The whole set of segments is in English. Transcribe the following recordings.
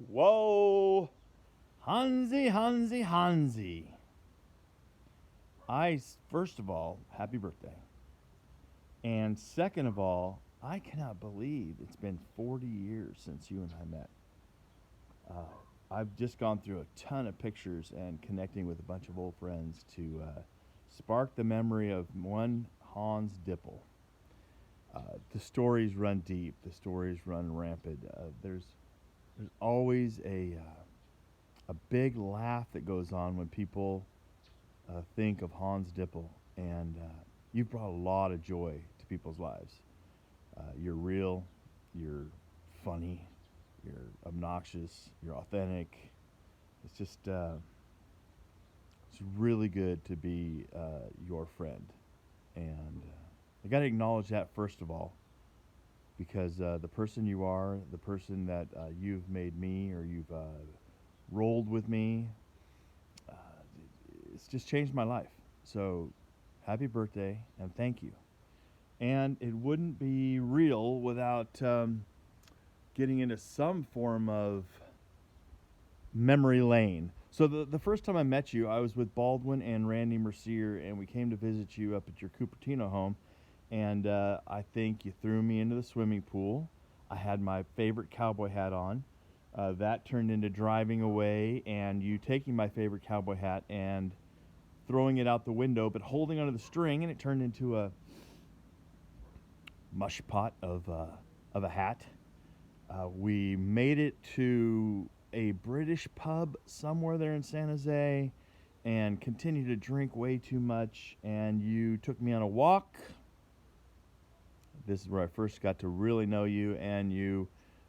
Whoa! Hansi, Hansi, Hansi. First of all, happy birthday. And second of all, I cannot believe it's been 40 years since you and I met. I've just gone through a ton of pictures and connecting with a bunch of old friends to spark the memory of one Hans Dipple. The stories run deep. The stories run rampant. There's always a big laugh that goes on when people think of Hans Dipple, and you've brought a lot of joy to people's lives. You're real, you're funny, you're obnoxious, you're authentic. It's really good to be your friend, and I got to acknowledge that first of all, because the person you are, the person that you've made me, or you've rolled with me, uh, it's just changed my life. So, happy birthday and thank you. And it wouldn't be real without getting into some form of memory lane. So the first time I met you, I was with Baldwin and Randy Mercier, and we came to visit you up at your Cupertino home. And I think you threw me into the swimming pool. I had my favorite cowboy hat on. That turned into driving away, and you taking my favorite cowboy hat and throwing it out the window, but holding onto the string, and it turned into a mush pot of a hat. We made it to a British pub somewhere there in San Jose and continued to drink way too much, and you took me on a walk. This is where I first got to really know you, and you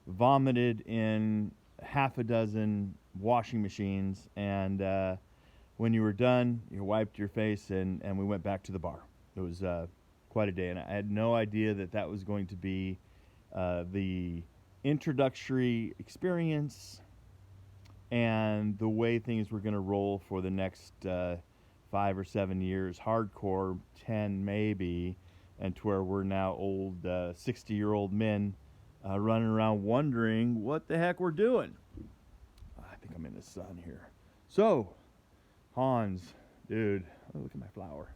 vomited in half a dozen washing machines, and when you were done, you wiped your face, and we went back to the bar. It was quite a day, and I had no idea that that was going to be the introductory experience and the way things were going to roll for the next 5 or 7 years, hardcore, 10 maybe, and to where we're now old 60-year-old men running around wondering what the heck we're doing. I think I'm in the sun here. So, Hans, dude, oh, look at my flower.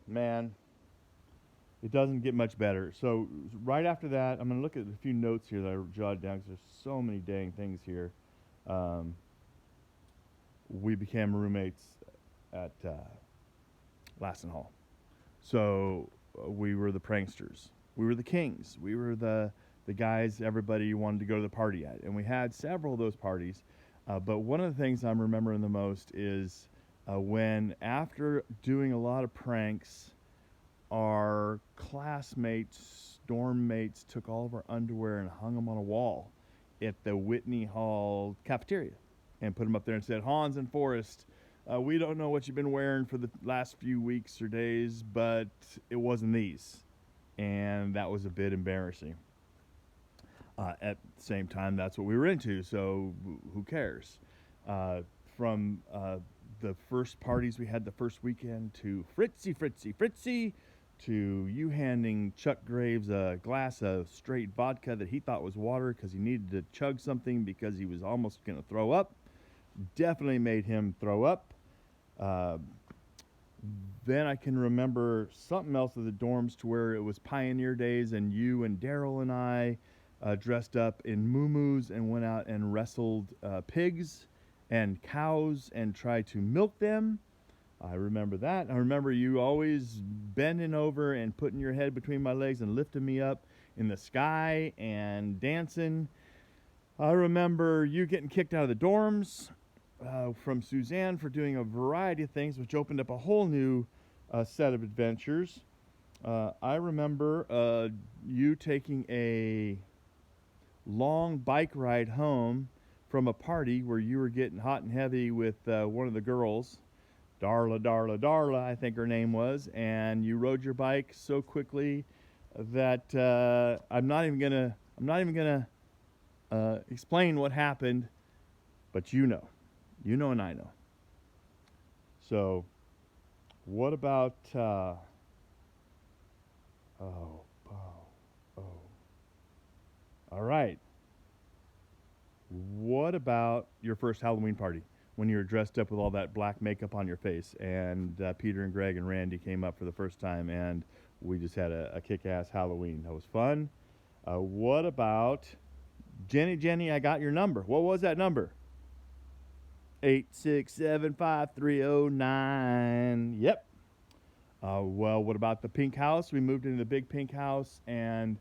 Man, it doesn't get much better. So right after that, I'm going to look at a few notes here that I jotted down because there's so many dang things here. We became roommates at Lassen Hall. So we were the pranksters. We were the kings. We were the guys everybody wanted to go to the party at. And we had several of those parties. But one of the things I'm remembering the most is when, after doing a lot of pranks, our classmates, dorm mates, took all of our underwear and hung them on a wall at the Whitney Hall cafeteria and put them up there and said, Hans and Forrest, we don't know what you've been wearing for the last few weeks or days, but it wasn't these. And that was a bit embarrassing. At the same time, that's what we were into, so who cares? From the first parties we had the first weekend to Fritzy, Fritzy, Fritzy, to you handing Chuck Graves a glass of straight vodka that he thought was water because he needed to chug something because he was almost going to throw up. Definitely made him throw up. Then I can remember something else of the dorms to where it was Pioneer Days, and you and Daryl and I dressed up in muumuus and went out and wrestled pigs and cows and tried to milk them. I remember that. I remember you always bending over and putting your head between my legs and lifting me up in the sky and dancing. I remember you getting kicked out of the dorms from Suzanne for doing a variety of things, which opened up a whole new set of adventures. I remember you taking a long bike ride home from a party where you were getting hot and heavy with one of the girls, Darla, I think her name was, and you rode your bike so quickly that I'm not even gonna explain what happened, but you know, and I know. So, what about oh, about your first Halloween party when you were dressed up with all that black makeup on your face, and Peter and Greg and Randy came up for the first time, and we just had a kick-ass Halloween. That was fun. What about Jenny, I got your number. What was that number? 8675309. Yep. Well, what about the pink house? We moved into the big pink house and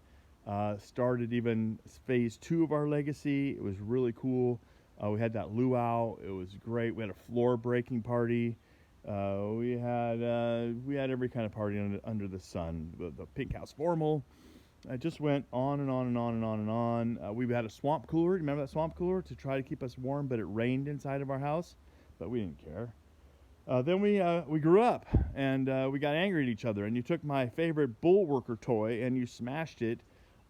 started even phase 2 of our legacy. It was really cool. We had that luau. It was great. We had a floor breaking party. We had every kind of party under the sun. The pink house formal. I just went on and on and on and on and on. We had a swamp cooler. Remember that swamp cooler to try to keep us warm, but it rained inside of our house, but we didn't care. Then we grew up, and we got angry at each other, and you took my favorite bullworker toy, and you smashed it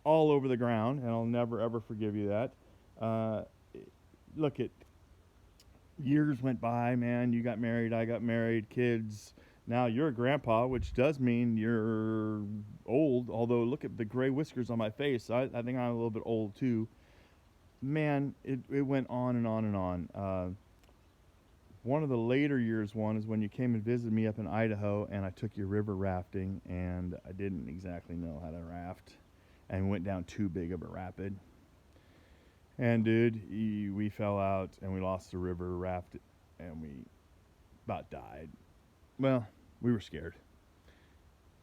all over the ground, and I'll never, ever forgive you that. Look, years went by, man. You got married, I got married, kids. Now you're a grandpa, which does mean you're old, although look at the gray whiskers on my face. I think I'm a little bit old, too. Man, it went on and on and on. One of the later years is when you came and visited me up in Idaho, and I took you river rafting, and I didn't exactly know how to raft, and went down too big of a rapid. And dude, we fell out, and we lost the river raft, and we about died. Well, we were scared.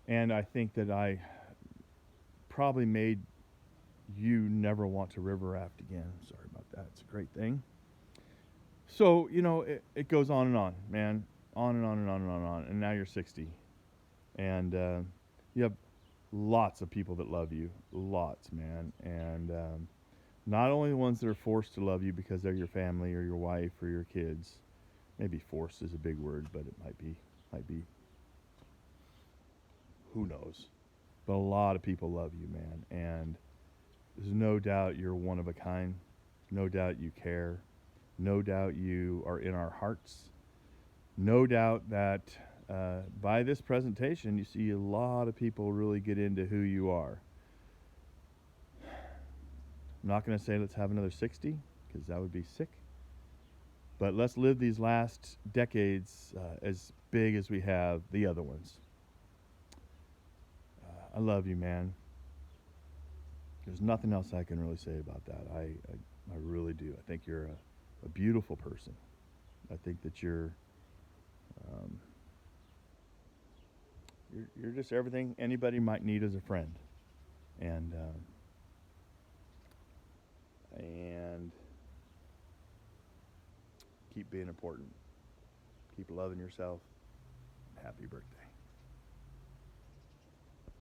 And I think that I probably made you never want to river raft again. Sorry about that. It's a great thing. So, it goes on and on, man. On and on and on and on and on. And now you're 60. And you have lots of people that love you. Lots, man. And not only the ones that are forced to love you because they're your family or your wife or your kids. Maybe forced is a big word, but it might be. Who knows? But a lot of people love you, man. And there's no doubt you're one of a kind. No doubt you care. No doubt you are in our hearts. No doubt that by this presentation, you see a lot of people really get into who you are. I'm not going to say let's have another 60, because that would be sick. But let's live these last decades as big as we have the other ones. I love you, man. There's nothing else I can really say about that. I really do. I think you're a beautiful person. I think that you're just everything anybody might need as a friend. And keep being important. Keep loving yourself. Happy birthday.